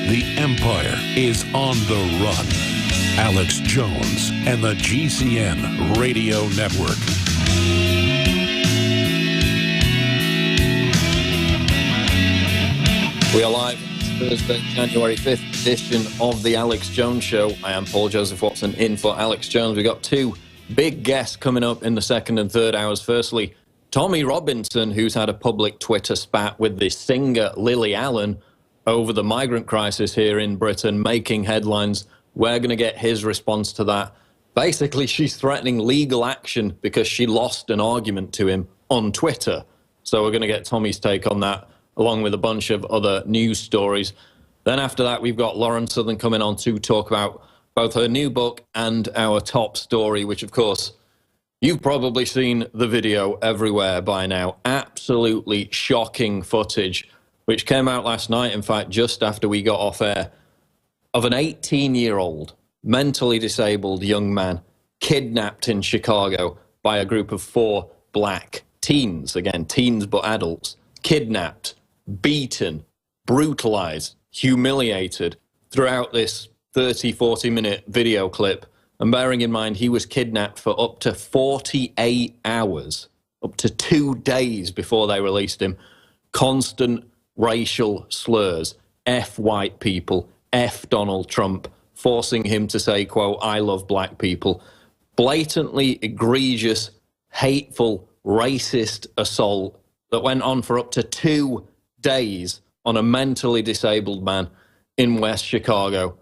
The empire is on the run. Alex Jones and the GCN Radio Network. We are live. It's Thursday, January 5th edition of The Alex Jones Show. I am Paul Joseph Watson in for Alex Jones. We've got two big guests coming up in the second and third hours. Firstly, Tommy Robinson, who's had a public Twitter spat with the singer Lily Allen over the migrant crisis here in Britain, making headlines. We're going to get his response to that. Basically, she's threatening legal action because she lost an argument to him on Twitter. So we're going to get Tommy's take on that, along with a bunch of other news stories. Then after that, we've got Lauren Southern coming on to talk about both her new book and our top story, which, of course, you've probably seen the video everywhere by now. Absolutely shocking footage, which came out last night, in fact, just after we got off air, of an 18-year-old mentally disabled young man kidnapped in Chicago by a group of 4 black teens. Again, teens but adults. Kidnapped, beaten, brutalized, humiliated throughout this 30, 40-minute video clip. And bearing in mind, he was kidnapped for up to 48 hours, up to 2 days before they released him. Constant racial slurs, F white people, F Donald Trump, forcing him to say, quote, I love black people. Blatantly egregious, hateful, racist assault that went on for up to 2 days on a mentally disabled man in West Chicago.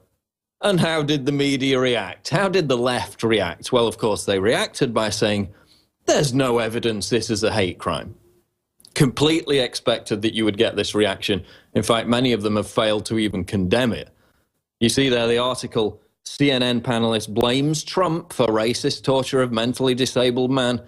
And how did the media react? How did the left react? Well, of course, they reacted by saying, there's no evidence this is a hate crime. Completely expected that you would get this reaction. In fact, many of them have failed to even condemn it. You see there the article, CNN panelist blames Trump for racist torture of mentally disabled man.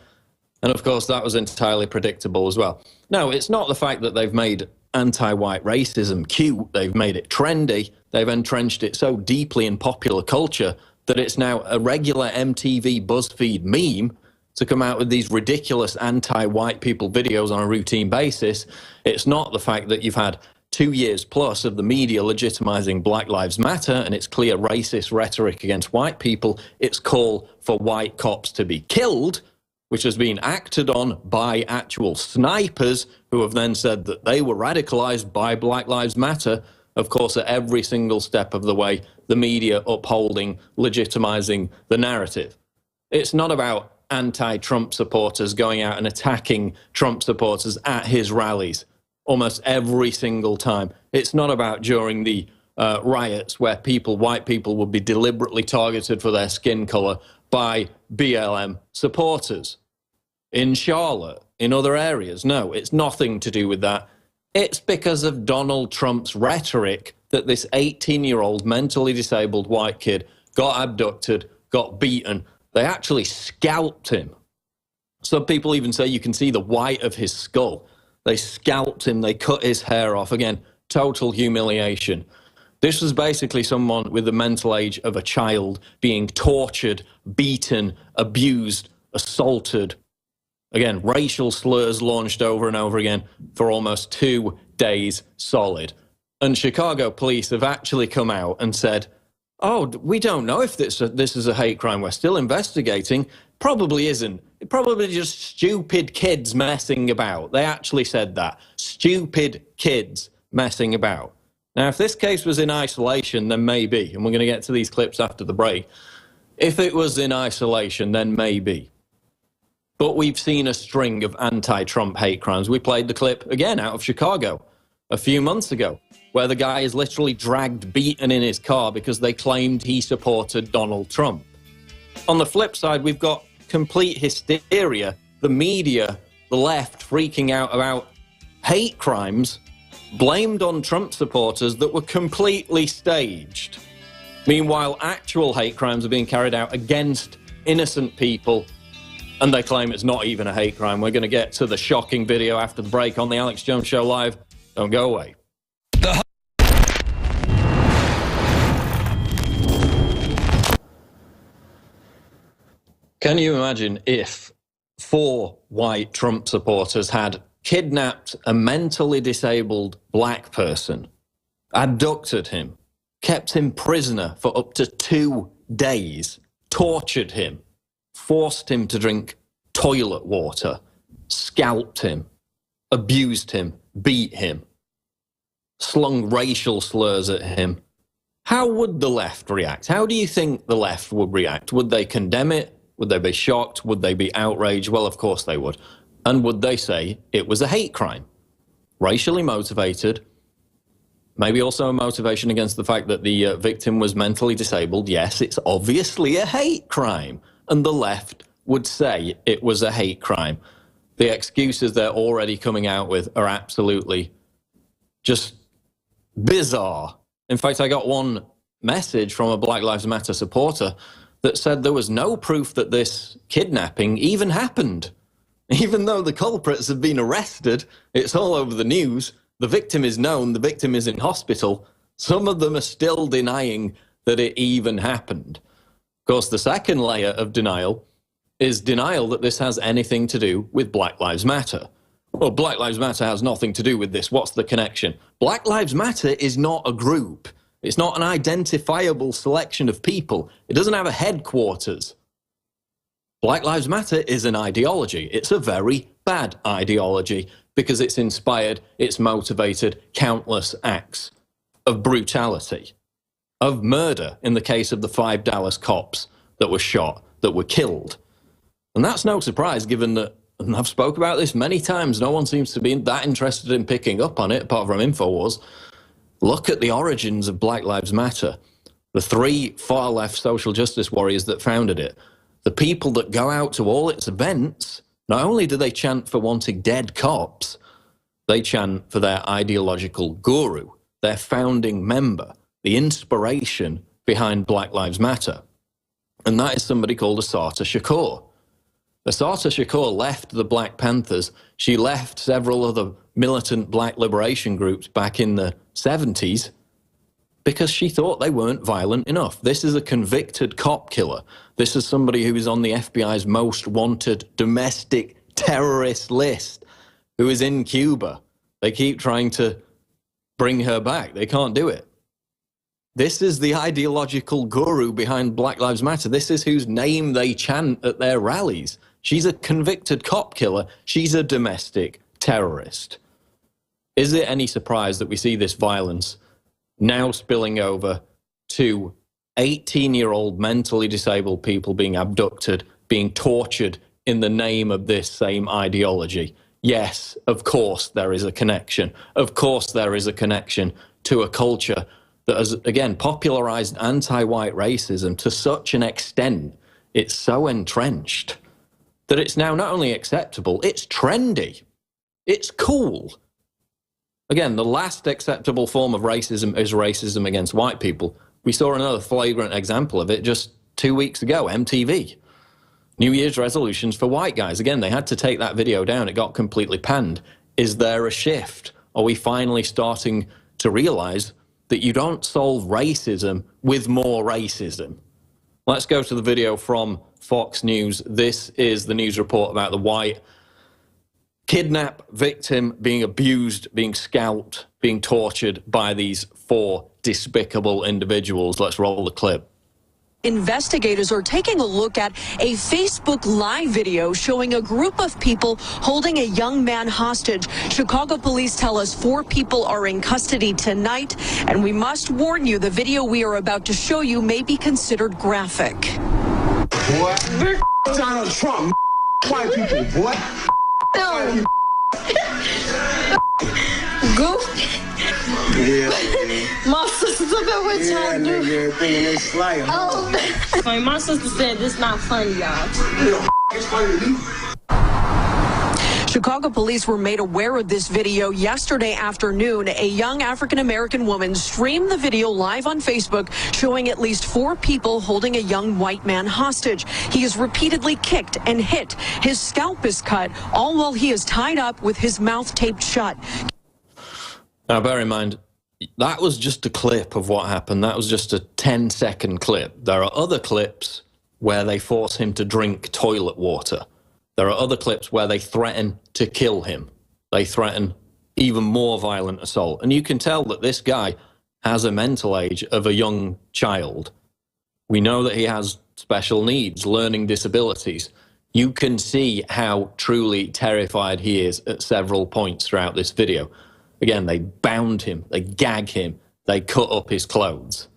And of course, that was entirely predictable as well. No, it's not the fact that they've made anti-white racism cute. They've made it trendy. They've entrenched it so deeply in popular culture that it's now a regular MTV BuzzFeed meme to come out with these ridiculous anti-white people videos on a routine basis. It's not the fact that you've had 2 years plus of the media legitimizing Black Lives Matter and its clear racist rhetoric against white people. It's call for white cops to be killed, which has been acted on by actual snipers who have then said that they were radicalized by Black Lives Matter. Of course, at every single step of the way, the media upholding, legitimizing the narrative. It's not about anti-Trump supporters going out and attacking Trump supporters at his rallies almost every single time. It's not about during the riots where white people would be deliberately targeted for their skin color by BLM supporters in Charlotte, in other areas. No, it's nothing to do with that. It's because of Donald Trump's rhetoric that this 18-year-old mentally disabled white kid got abducted, got beaten. They actually scalped him. Some people even say you can see the white of his skull. They scalped him, they cut his hair off. Again, total humiliation. This was basically someone with the mental age of a child being tortured, beaten, abused, assaulted. Again, racial slurs launched over and over again for almost 2 days solid. And Chicago police have actually come out and said, oh, we don't know if this is a hate crime. We're still investigating. Probably isn't. It probably just stupid kids messing about. They actually said that. Stupid kids messing about. Now, if this case was in isolation, then maybe. And we're going to get to these clips after the break. If it was in isolation, then maybe. But we've seen a string of anti-Trump hate crimes. We played the clip again out of Chicago a few months ago, where the guy is literally dragged, beaten in his car because they claimed he supported Donald Trump. On the flip side, we've got complete hysteria, the media, the left freaking out about hate crimes blamed on Trump supporters that were completely staged. Meanwhile, actual hate crimes are being carried out against innocent people, and they claim it's not even a hate crime. We're going to get to the shocking video after the break on The Alex Jones Show Live. Don't go away. Can you imagine if 4 white Trump supporters had kidnapped a mentally disabled black person, abducted him, kept him prisoner for up to 2 days, tortured him, forced him to drink toilet water, scalped him, abused him, beat him, slung racial slurs at him. How would the left react? How do you think the left would react? Would they condemn it? Would they be shocked? Would they be outraged? Well, of course they would. And would they say it was a hate crime? Racially motivated, maybe also a motivation against the fact that the victim was mentally disabled. Yes, it's obviously a hate crime. And the left would say it was a hate crime. The excuses they're already coming out with are absolutely just bizarre. In fact, I got one message from a Black Lives Matter supporter that said there was no proof that this kidnapping even happened. Even though the culprits have been arrested, it's all over the news, the victim is known, the victim is in hospital, some of them are still denying that it even happened. Of course, the second layer of denial is denial that this has anything to do with Black Lives Matter. Well, Black Lives Matter has nothing to do with this. What's the connection? Black Lives Matter is not a group. It's not an identifiable selection of people. It doesn't have a headquarters. Black Lives Matter is an ideology. It's a very bad ideology because it's inspired, it's motivated countless acts of brutality, of murder in the case of the 5 Dallas cops that were shot, that were killed. And that's no surprise given that, and I've spoke about this many times, no one seems to be that interested in picking up on it, apart from InfoWars. Look at the origins of Black Lives Matter. The 3 far-left social justice warriors that founded it. The people that go out to all its events, not only do they chant for wanting dead cops, they chant for their ideological guru, their founding member, the inspiration behind Black Lives Matter. And that is somebody called Assata Shakur. Assata Shakur left the Black Panthers. She left several other militant black liberation groups back in the 70s because she thought they weren't violent enough. This is a convicted cop killer. This is somebody who is on the FBI's most wanted domestic terrorist list, who is in Cuba. They keep trying to bring her back. They can't do it. This is the ideological guru behind Black Lives Matter. This is whose name they chant at their rallies. She's a convicted cop killer. She's a domestic terrorist. Is it any surprise that we see this violence now spilling over to 18-year-old mentally disabled people being abducted, being tortured in the name of this same ideology? Yes, of course there is a connection. Of course there is a connection to a culture that has, again, popularized anti-white racism to such an extent, it's so entrenched, that it's now not only acceptable, it's trendy. It's cool. Again, the last acceptable form of racism is racism against white people. We saw another flagrant example of it just 2 weeks ago, MTV. New Year's resolutions for white guys. Again, they had to take that video down. It got completely panned. Is there a shift? Are we finally starting to realize that you don't solve racism with more racism? Let's go to the video from Fox News. This is the news report about the white kidnap victim being abused, being scalped, being tortured by these 4 despicable individuals. Let's roll the clip. Investigators are taking a look at a Facebook Live video showing a group of people holding a young man hostage. Chicago police tell us 4 people are in custody tonight, and we must warn you, the video we are about to show you may be considered graphic. Boy, Donald Trump, white people, boy. No. Goof. Yeah. My sister, look at what y'all do. Nigga, thinking they slay him. Oh, my sister said this not funny, y'all. It's funny to me. Chicago police were made aware of this video yesterday afternoon. A young African-American woman streamed the video live on Facebook showing at least 4 people holding a young white man hostage. He is repeatedly kicked and hit. His scalp is cut, all while he is tied up with his mouth taped shut. Now, bear in mind, that was just a clip of what happened. That was just a 10-second clip. There are other clips where they force him to drink toilet water. There are other clips where they threaten to kill him. They threaten even more violent assault. And you can tell that this guy has a mental age of a young child. We know that he has special needs, learning disabilities. You can see how truly terrified he is at several points throughout this video. Again, they bound him, they gag him, they cut up his clothes.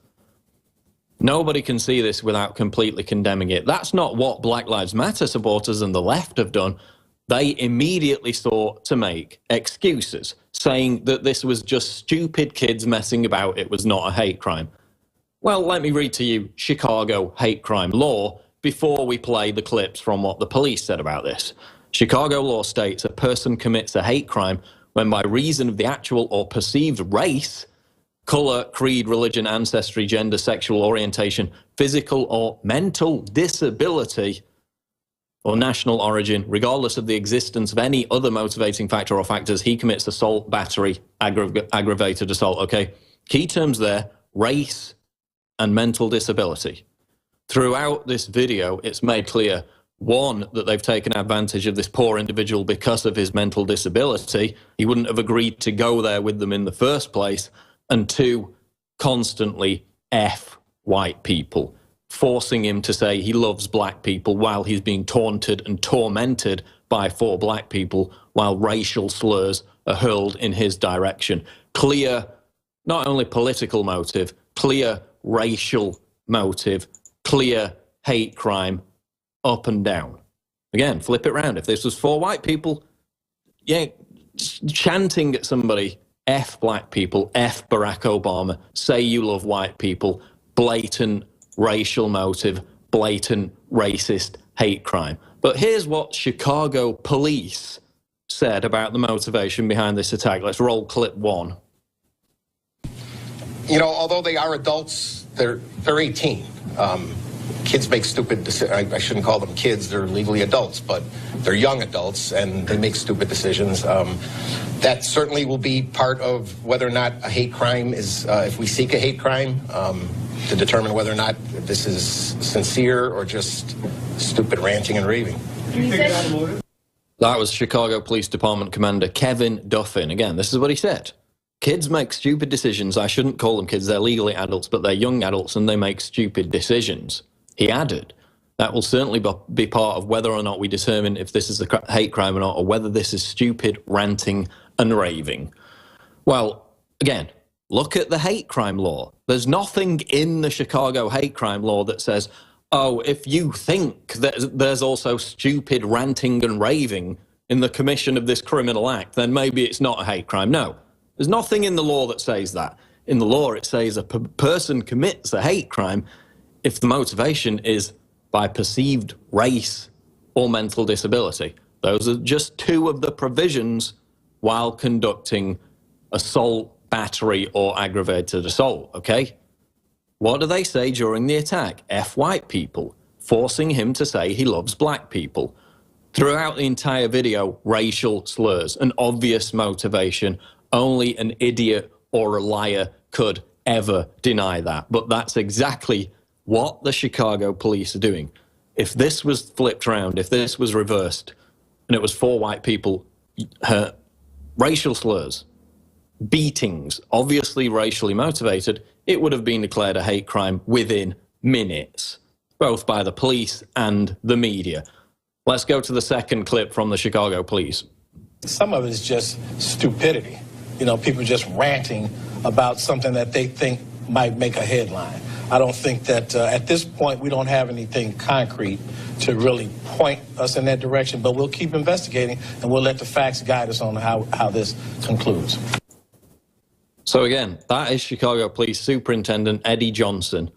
Nobody can see this without completely condemning it. That's not what Black Lives Matter supporters and the left have done. They immediately sought to make excuses, saying that this was just stupid kids messing about, it was not a hate crime. Well, let me read to you Chicago hate crime law before we play the clips from what the police said about this. Chicago law states a person commits a hate crime when by reason of the actual or perceived race, color, creed, religion, ancestry, gender, sexual orientation, physical or mental disability, or national origin, regardless of the existence of any other motivating factor or factors, he commits assault, battery, aggravated assault, okay? Key terms there, race and mental disability. Throughout this video, it's made clear, one, that they've taken advantage of this poor individual because of his mental disability. He wouldn't have agreed to go there with them in the first place. And two, constantly F white people, forcing him to say he loves black people while he's being taunted and tormented by 4 black people while racial slurs are hurled in his direction. Clear, not only political motive, clear racial motive, clear hate crime up and down. Again, flip it around. If this was 4 white people, yeah, chanting at somebody, F black people, F Barack Obama, say you love white people, blatant racial motive, blatant racist hate crime. But here's what Chicago police said about the motivation behind this attack. Let's roll clip 1. You know, although they are adults, they're 18. Kids make stupid decisions. I shouldn't call them kids, they're legally adults, but they're young adults and they make stupid decisions. That certainly will be part of whether or not a hate crime is, if we seek a hate crime, to determine whether or not this is sincere or just stupid ranting and raving. That was Chicago Police Department Commander Kevin Duffin. Again, this is what he said. Kids make stupid decisions. I shouldn't call them kids. They're legally adults, but they're young adults and they make stupid decisions. He added, that will certainly be part of whether or not we determine if this is a hate crime or not, or whether this is stupid ranting and raving. Well, again, look at the hate crime law. There's nothing in the Chicago hate crime law that says, oh, if you think that there's also stupid ranting and raving in the commission of this criminal act, then maybe it's not a hate crime. No, there's nothing in the law that says that. In the law, it says a person commits a hate crime if the motivation is by perceived race or mental disability. Those are just 2 of the provisions while conducting assault, battery, or aggravated assault, okay? What do they say during the attack? F white people, forcing him to say he loves black people. Throughout the entire video, racial slurs, an obvious motivation. Only an idiot or a liar could ever deny that. But that's exactly what the Chicago police are doing. If this was flipped around, if this was reversed, and it was 4 white people, racial slurs, beatings, obviously racially motivated, it would have been declared a hate crime within minutes, both by the police and the media. Let's go to the second clip from the Chicago police. Some of it is just stupidity. You know, people just ranting about something that they think might make a headline. I don't think that at this point we don't have anything concrete to really point us in that direction, but we'll keep investigating and we'll let the facts guide us on how this concludes. So again, that is Chicago Police Superintendent Eddie Johnson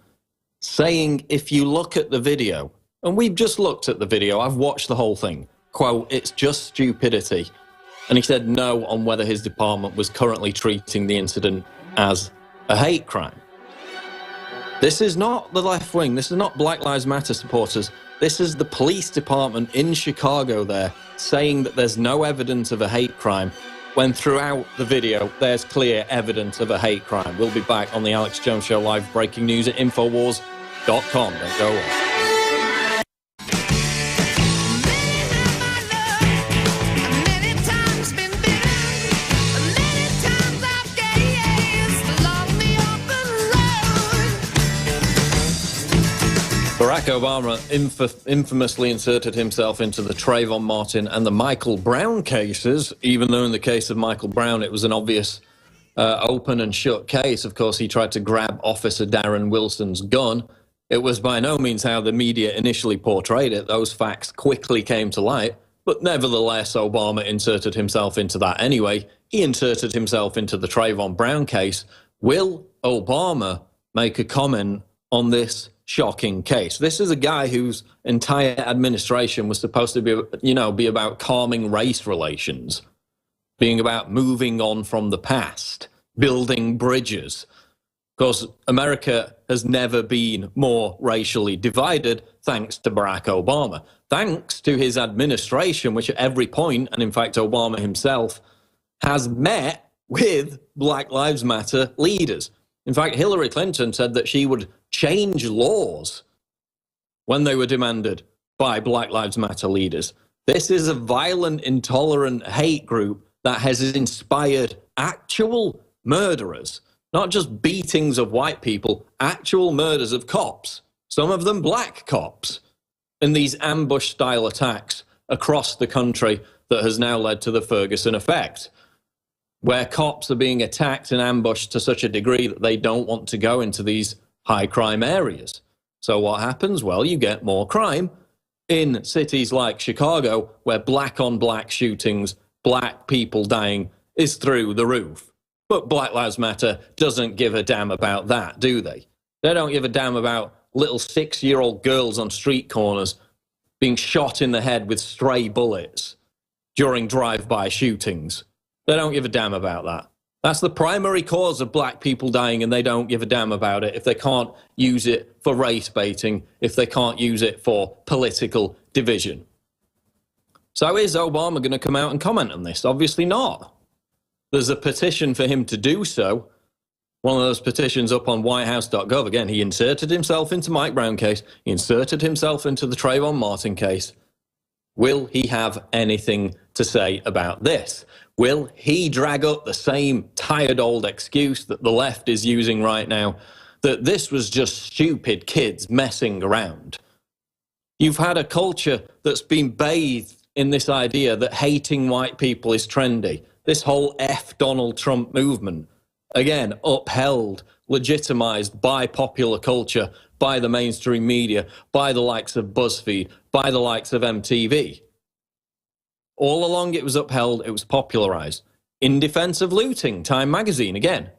saying, if you look at the video, and we've just looked at the video, I've watched the whole thing, quote, it's just stupidity. And he said no on whether his department was currently treating the incident as a hate crime. This is not the left wing. This is not Black Lives Matter supporters. This is the police department in Chicago there saying that there's no evidence of a hate crime when throughout the video there's clear evidence of a hate crime. We'll be back on the Alex Jones Show live breaking news at Infowars.com. Don't go away. Many times been bitten, many times I've gazed along the Barack Obama infamously inserted himself into the Trayvon Martin and the Michael Brown cases, even though in the case of Michael Brown it was an obvious open and shut case. Of course, he tried to grab Officer Darren Wilson's gun. It was by no means how the media initially portrayed it. Those facts quickly came to light. But nevertheless, Obama inserted himself into that anyway. He inserted himself into the Trayvon Brown case. Will Obama make a comment on this shocking case? This is a guy whose entire administration was supposed to be about calming race relations, being about moving on from the past, building bridges. Of course, America has never been more racially divided thanks to Barack Obama, thanks to his administration, which at every point, and in fact Obama himself, has met with Black Lives Matter leaders. In fact, Hillary Clinton said that she would change laws when they were demanded by Black Lives Matter leaders. This is a violent, intolerant hate group that has inspired actual murderers, not just beatings of white people, actual murders of cops, some of them black cops, in these ambush-style attacks across the country that has now led to the Ferguson effect, where cops are being attacked and ambushed to such a degree that they don't want to go into these high-crime areas. So what happens? Well, you get more crime in cities like Chicago, where black-on-black shootings, black people dying, is through the roof. But Black Lives Matter doesn't give a damn about that, do they? They don't give a damn about little 6-year-old girls on street corners being shot in the head with stray bullets during drive-by shootings. They don't give a damn about that. That's the primary cause of black people dying, and they don't give a damn about it if they can't use it for race baiting, if they can't use it for political division. So is Obama going to come out and comment on this? Obviously not. There's a petition for him to do so. One of those petitions up on whitehouse.gov. Again, he inserted himself into Mike Brown case. He inserted himself into the Trayvon Martin case. Will he have anything to say about this? Will he drag up the same tired old excuse that the left is using right now, that this was just stupid kids messing around? You've had a culture that's been bathed in this idea that hating white people is trendy. This whole F Donald Trump movement, again, upheld, legitimized by popular culture, by the mainstream media, by the likes of BuzzFeed, by the likes of MTV. All along it was upheld, it was popularized. In defense of looting, Time magazine, again,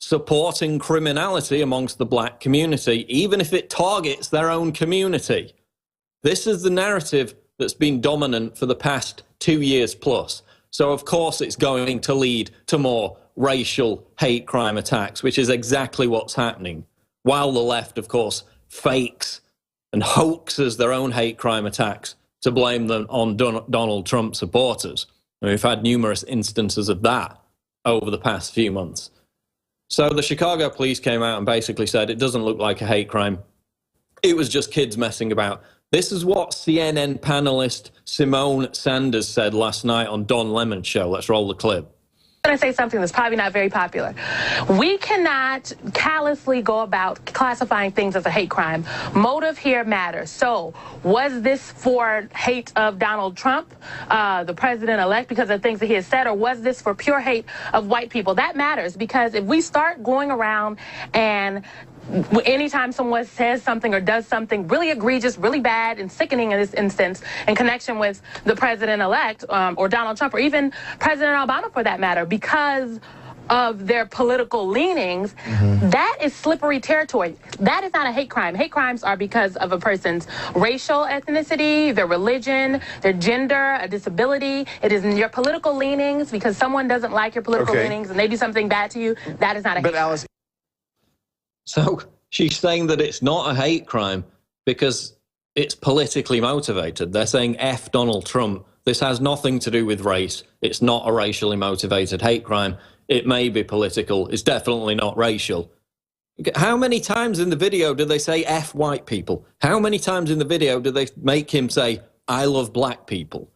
supporting criminality amongst the black community, even if it targets their own community. This is the narrative that's been dominant for the past 2 years plus. So of course it's going to lead to more racial hate crime attacks, which is exactly what's happening. While the left, of course, fakes and hoaxes their own hate crime attacks to blame them on Donald Trump supporters. And we've had numerous instances of that over the past few months. So the Chicago police came out and basically said it doesn't look like a hate crime. It was just kids messing about. This is what CNN panelist Simone Sanders said last night on Don Lemon's show. Let's roll the clip. I'm going to say something that's probably not very popular. We cannot callously go about classifying things as a hate crime. Motive here matters. So was this for hate of Donald Trump, the president-elect, because of things that he has said, or was this for pure hate of white people? That matters, because if we start going around and anytime someone says something or does something really egregious, really bad and sickening in this instance in connection with the president-elect or Donald Trump or even President Obama for that matter, because of their political leanings, that is slippery territory. That is not a hate crime. Hate crimes are because of a person's racial ethnicity, their religion, their gender, a disability. It is your political leanings because someone doesn't like your political leanings and they do something bad to you. That is not a hate crime. So she's saying that it's not a hate crime because it's politically motivated. They're saying F Donald Trump. This has nothing to do with race. It's not a racially motivated hate crime. It may be political. It's definitely not racial. How many times in the video do they say F white people? How many times in the video do they make him say, I love black people?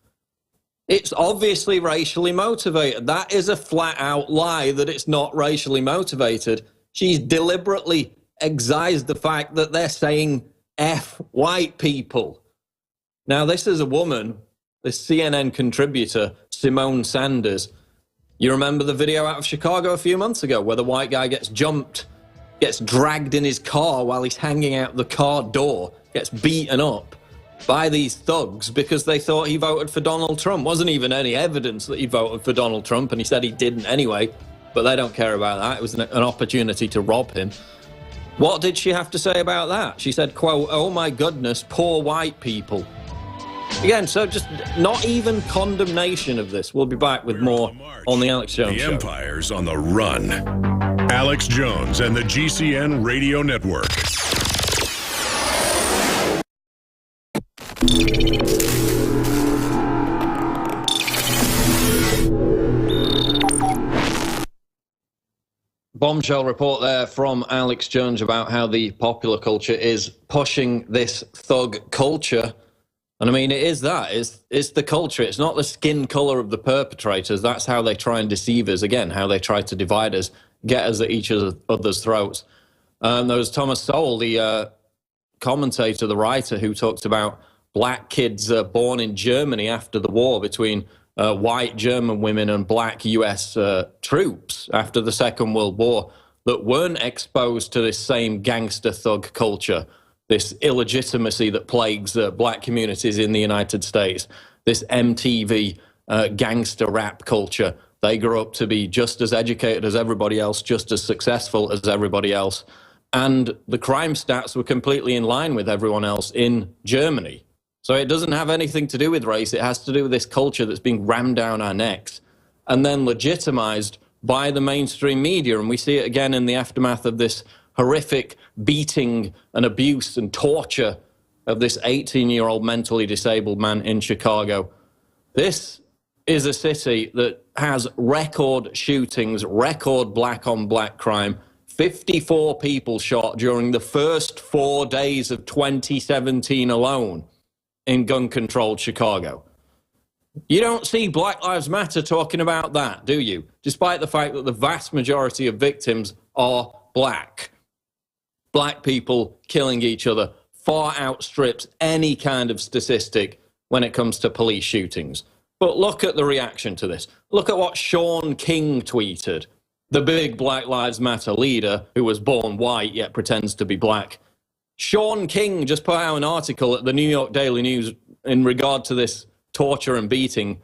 It's obviously racially motivated. That is a flat-out lie that it's not racially motivated. She's deliberately excised the fact that they're saying F white people. Now, this is a woman, this CNN contributor, Simone Sanders. You remember the video out of Chicago a few months ago where the white guy gets jumped, gets dragged in his car while he's hanging out the car door, gets beaten up by these thugs because they thought he voted for Donald Trump. Wasn't even any evidence that he voted for Donald Trump, and he said he didn't anyway, but they don't care about that. It was an opportunity to rob him. What did she have to say about that? She said, quote, "Oh my goodness, poor white people." Again, so just not even condemnation of this. We'll be back with more on the Alex Jones Show. The Empire's on the run. Alex Jones and the GCN Radio Network. Bombshell report there from Alex Jones about how the popular culture is pushing this thug culture. And I mean, it is that. It's the culture. It's not the skin color of the perpetrators. That's how they try and deceive us. Again, how they try to divide us, get us at each other's throats. There was Thomas Sowell, the commentator, the writer, who talked about black kids born in Germany after the war between white German women and black US troops after the Second World War that weren't exposed to this same gangster thug culture, this illegitimacy that plagues black communities in the United States, this MTV gangster rap culture. They grew up to be just as educated as everybody else, just as successful as everybody else. And the crime stats were completely in line with everyone else in Germany. So it doesn't have anything to do with race. It has to do with this culture that's being rammed down our necks and then legitimized by the mainstream media. And we see it again in the aftermath of this horrific beating and abuse and torture of this 18-year-old mentally disabled man in Chicago. This is a city that has record shootings, record black-on-black crime, 54 people shot during the first 4 days of 2017 alone in gun-controlled Chicago. You don't see Black Lives Matter talking about that, do you? Despite the fact that the vast majority of victims are black. Black people killing each other far outstrips any kind of statistic when it comes to police shootings. But look at the reaction to this. Look at what Shaun King tweeted, the big Black Lives Matter leader who was born white yet pretends to be black. Shaun King just put out an article at the New York Daily News in regard to this torture and beating.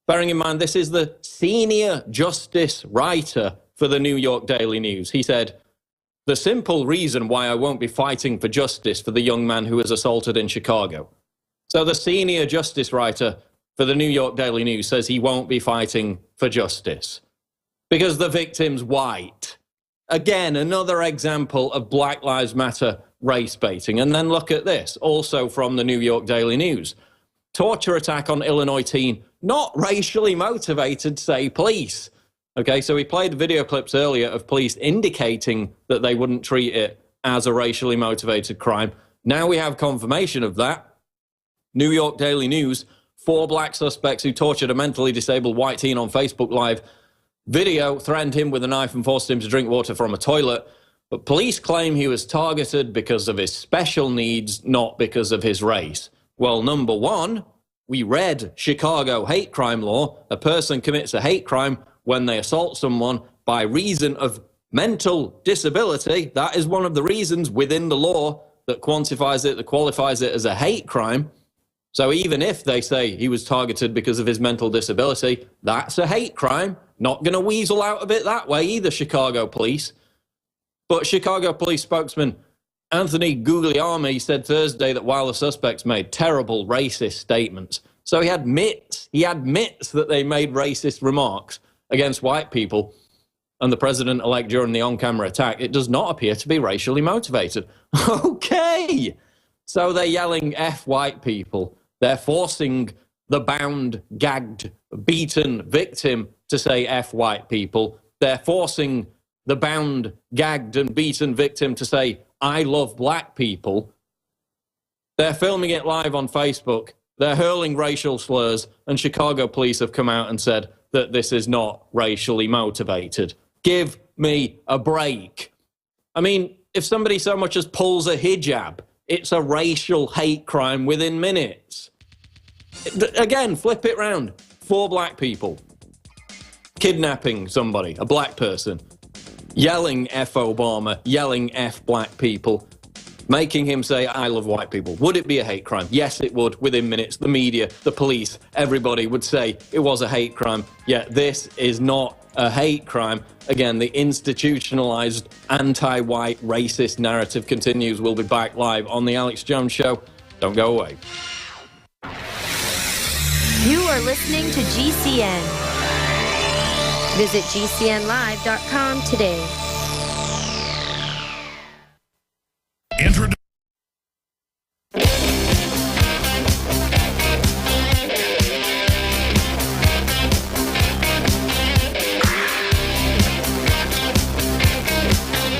Bearing in mind, this is the senior justice writer for the New York Daily News. He said, "The simple reason why I won't be fighting for justice for the young man who was assaulted in Chicago." So the senior justice writer for the New York Daily News says he won't be fighting for justice because the victim's white. Again, another example of Black Lives Matter race baiting. And then look at this, also from the New York Daily News. Torture attack on Illinois teen, not racially motivated, say police. Okay, so we played video clips earlier of police indicating that they wouldn't treat it as a racially motivated crime. Now we have confirmation of that. New York Daily News, 4 black suspects who tortured a mentally disabled white teen on Facebook Live video, threatened him with a knife and forced him to drink water from a toilet. But police claim he was targeted because of his special needs, not because of his race. Well, number one, we read Chicago hate crime law. A person commits a hate crime when they assault someone by reason of mental disability. That is one of the reasons within the law that quantifies it, that qualifies it as a hate crime. So even if they say he was targeted because of his mental disability, that's a hate crime. Not going to weasel out of it that way either, Chicago police. But Chicago police spokesman Anthony Guglielmi said Thursday that while the suspects made terrible racist statements, so he admits that they made racist remarks against white people and the president-elect during the on-camera attack, it does not appear to be racially motivated. Okay! So they're yelling F white people. They're forcing the bound, gagged, beaten victim to say F white people. They're forcing the bound, gagged, and beaten victim to say, I love black people. They're filming it live on Facebook. They're hurling racial slurs, and Chicago police have come out and said that this is not racially motivated. Give me a break. I mean, if somebody so much as pulls a hijab It's a racial hate crime within minutes. Again, flip it round. 4 black people kidnapping somebody, a black person, yelling F Obama, yelling F black people, making him say, I love white people. Would it be a hate crime? Yes, it would. Within minutes, the media, the police, everybody would say it was a hate crime. Yet this is not a hate crime. Again, the institutionalized anti-white racist narrative continues. We'll be back live on the Alex Jones Show. Don't go away. You are listening to GCN. Visit GCNlive.com today.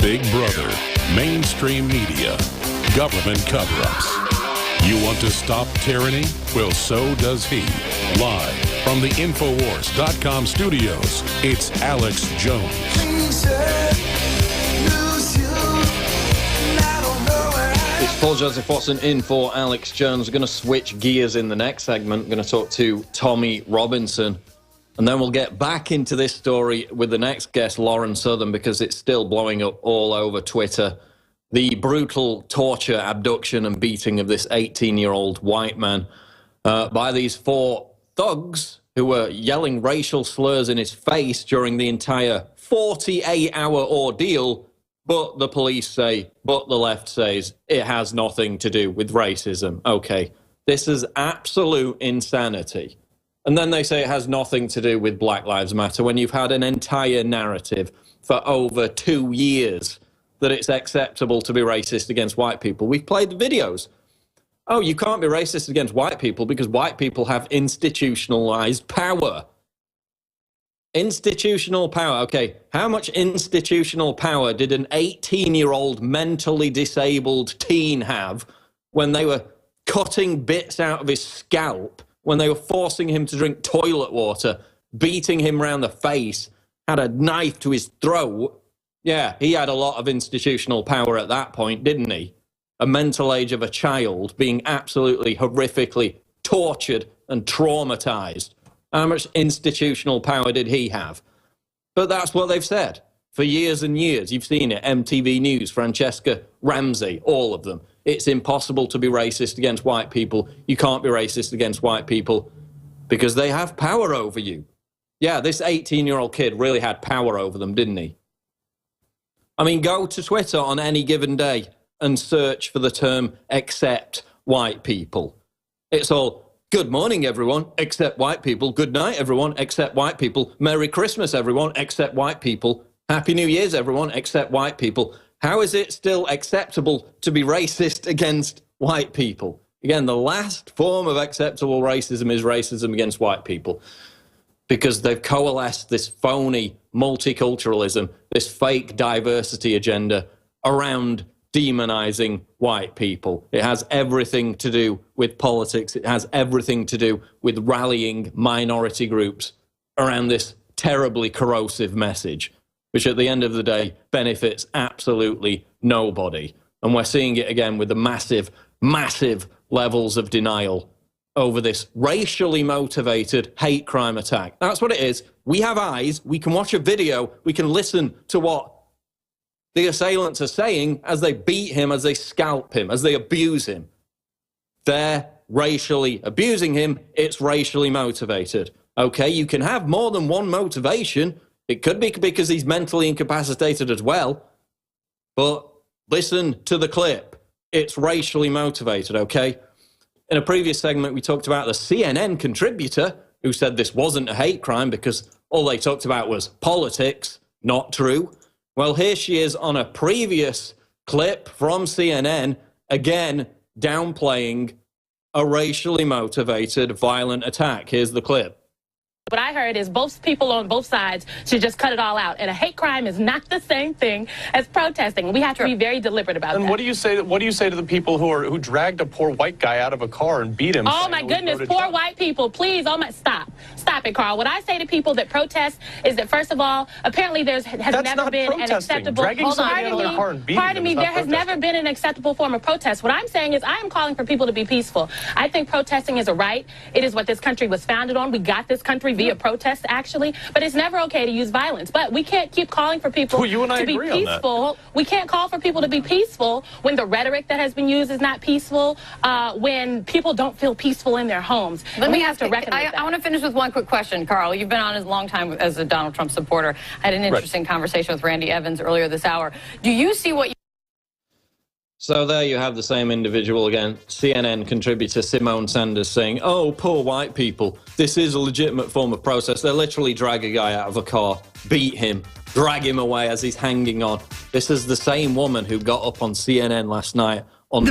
Big Brother, mainstream media, government cover-ups. You want to stop tyranny? Well, so does he. Live from the Infowars.com studios, it's Alex Jones. It's Paul Joseph Watson in for Alex Jones. We're going to switch gears in the next segment. We're going to talk to Tommy Robinson. And then we'll get back into this story with the next guest, Lauren Southern, because it's still blowing up all over Twitter. The brutal torture, abduction, and beating of this 18-year-old white man by these 4 thugs who were yelling racial slurs in his face during the entire 48-hour ordeal. But the police say, but the left says, it has nothing to do with racism. Okay, this is absolute insanity. And then they say it has nothing to do with Black Lives Matter when you've had an entire narrative for over 2 years that it's acceptable to be racist against white people. We've played the videos. Oh, you can't be racist against white people because white people have institutionalized power. Institutional power. Okay, how much institutional power did an 18-year-old mentally disabled teen have when they were cutting bits out of his scalp, when they were forcing him to drink toilet water, beating him round the face, had a knife to his throat? Yeah, he had a lot of institutional power at that point, didn't he? A mental age of a child being absolutely horrifically tortured and traumatized. How much institutional power did he have? But that's what they've said for years and years. You've seen it, MTV News, Francesca Ramsey, all of them. It's impossible to be racist against white people. You can't be racist against white people because they have power over you. Yeah, this 18-year-old kid really had power over them, didn't he? I mean, go to Twitter on any given day and search for the term accept white people. It's all, good morning, everyone, except white people. Good night, everyone, except white people. Merry Christmas, everyone, except white people. Happy New Year's, everyone, except white people. How is it still acceptable to be racist against white people? Again, the last form of acceptable racism is racism against white people, because they've coalesced this phony multiculturalism, this fake diversity agenda around demonizing white people. It has everything to do with politics. It has everything to do with rallying minority groups around this terribly corrosive message, which at the end of the day benefits absolutely nobody. And we're seeing it again with the massive, massive levels of denial over this racially motivated hate crime attack. That's what it is. We have eyes. We can watch a video. We can listen to what the assailants are saying as they beat him, as they scalp him, as they abuse him. They're racially abusing him. It's racially motivated. Okay, you can have more than one motivation. It could be because he's mentally incapacitated as well. But listen to the clip. It's racially motivated, okay? In a previous segment, we talked about the CNN contributor who said this wasn't a hate crime because all they talked about was politics. Not true. Well, here she is on a previous clip from CNN, again, downplaying a racially motivated violent attack. Here's the clip. What I heard is both people on both sides should just cut it all out. And a hate crime is not the same thing as protesting. We have to be very deliberate about that. And what do you say to the people who dragged a poor white guy out of a car and beat him? Oh my goodness, poor white people, please, stop it, Carl. What I say to people that protest is that, first of all, apparently has never been an acceptable. Pardon me, there has never been an acceptable form of protest. What I'm saying is I am calling for people to be peaceful. I think protesting is a right. It is what this country was founded on. We got this country via protest, actually, but it's never okay to use violence. But we can't keep calling for people to be peaceful. We can't call for people to be peaceful when the rhetoric that has been used is not peaceful, when people don't feel peaceful in their homes. We have to recognize that. I want to finish with one quick question, Carl. You've been on a long time as a Donald Trump supporter. I had an interesting conversation with Randy Evans earlier this hour. Do you see what So there you have the same individual again. CNN contributor Simone Sanders saying, oh, poor white people, this is a legitimate form of protest. They literally drag a guy out of a car, beat him, drag him away as he's hanging on. This is the same woman who got up on CNN last night on